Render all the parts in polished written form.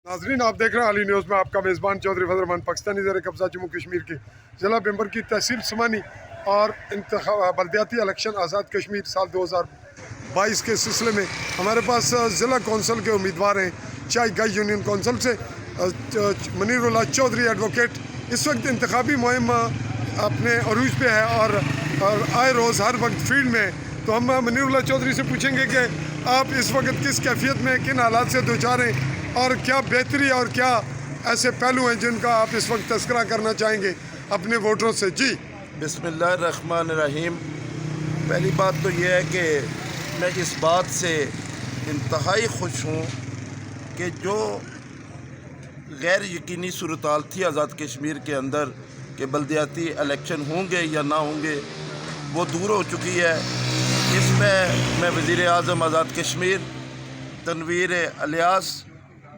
नाजरीन, आप देख रहे हैं अली न्यूज़ में आपका मेज़बान चौधरी फजल रहमान। पाकिस्तानी ज़र कब्ज़ा जम्मू कश्मीर के ज़िला मेंबर की तहसील समानी और बल्दियाती इलेक्शन आज़ाद कश्मीर साल 2022 के सिलसिले में हमारे पास ज़िला कौंसल के उम्मीदवार हैं। चाय गाई यूनियन कौंसल से मनीरुल्लाह चौधरी एडवोकेट इस वक्त इंतखाबी मुहिम अपने अरूज पे है और आए रोज़ हर वक्त फील्ड में। तो हम मनीरुल्लाह चौधरी से पूछेंगे कि आप इस वक्त किस कैफियत में, किन हालात से दो चार हैं और क्या बेहतरी और क्या ऐसे पहलू हैं जिनका आप इस वक्त तज़किरा करना चाहेंगे अपने वोटरों से। जी बिस्मिल्लाहिर्रहमानिर्रहीम। पहली बात तो ये है कि मैं इस बात से इंतहाई खुश हूँ कि जो गैर यकीनी सूरत-हाल थी आज़ाद कश्मीर के अंदर कि बल्दियाती इलेक्शन होंगे या ना होंगे, वो दूर हो चुकी है। इसमें मैं वज़ीर आज़म आज़ाद कश्मीर तनवीर इलियास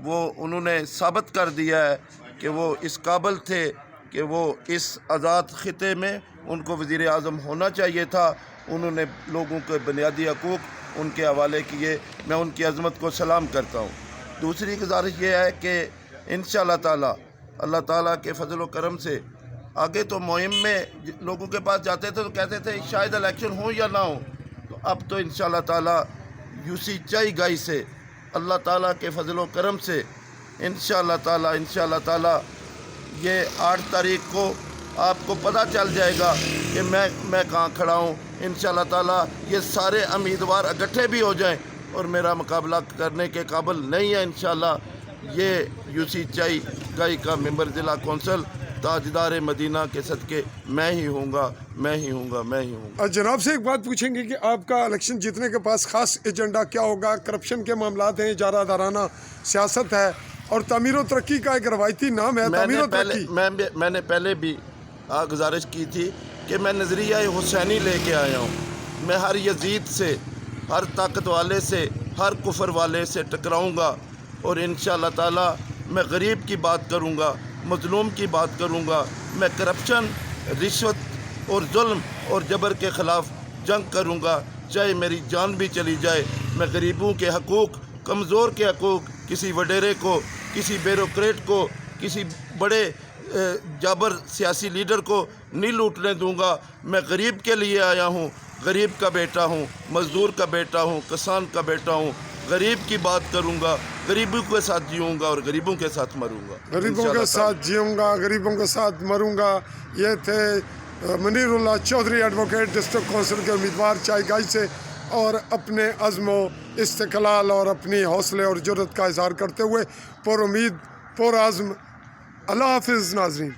वो उन्होंने साबित कर दिया है कि वो इस काबिल थे कि वो इस आज़ाद ख़िते में उनको वज़ीर आज़म होना चाहिए था। उन्होंने लोगों के बुनियादी हकूक़ उनके हवाले किए। मैं उनकी अज़मत को सलाम करता हूँ। दूसरी गुजारिश ये है कि इंशाअल्लाह ताला अल्लाह ताला के फजल व करम से आगे तो मुहिम में लोगों के पास जाते थे तो कहते थे शायद इलेक्शन हो या ना हो, तो अब तो इंशाअल्लाह ताला यूसी चाई गाई से अल्लाह ताला के फजल व करम से इंशाअल्लाह ताला ये 8 तारीख को आपको पता चल जाएगा कि मैं कहाँ खड़ा हूँ। इंशाअल्लाह ताला ये सारे उम्मीदवार इकट्ठे भी हो जाएं और मेरा मुकाबला करने के काबिल नहीं है। इंशाअल्लाह ये यूसी चाई गाई का मेंबर ज़िला कौंसल ताजदार मदीना के सदके मैं ही हूँगा। जनाब से एक बात पूछेंगे कि आपका इलेक्शन जीतने के पास ख़ास एजेंडा क्या होगा? करप्शन के मामलात हैं, इजारा दाराना सियासत है और तामीर व तरक्की का एक रवायती नाम है तामीर व तरक्की। मैंने पहले भी गुजारिश की थी कि मैं नज़रिया हुसैनी लेके आया हूँ। मैं हर यजीद से, हर ताकत वाले से, हर कुफर वाले से टकराऊँगा और इंशाअल्लाह ताला मैं गरीब की बात करूँगा, मज़लूम की बात करूँगा। मैं करप्शन, रिश्वत और जुल्म और जबर के ख़िलाफ़ जंग करूँगा, चाहे मेरी जान भी चली जाए। मैं गरीबों के हकूक़, कमज़ोर के हकूक़, किसी वडेरे को, किसी ब्यूरोक्रेट को, किसी बड़े जाबर सियासी लीडर को नहीं लूटने दूँगा। मैं गरीब के लिए आया हूँ, गरीब का बेटा हूँ, मज़दूर का बेटा हूँ, किसान का बेटा हूँ। गरीब की बात करूँगा, गरीबों के साथ जीऊँगा और गरीबों के साथ मरूँगा। गरीबों के साथ जीऊँगा, गरीबों के साथ मरूँगा। ये थे मनीरुल्लाह चौधरी एडवोकेट डिस्ट्रिक्ट कौंसिल के उम्मीदवार चाय गाई से, और अपने अज़्म इस्तिक़लाल और अपनी हौसले और जुर्रत का इज़हार करते हुए पुर उम्मीद पुर आज़्म। अल्लाह हाफ़िज़ नाज़रीन।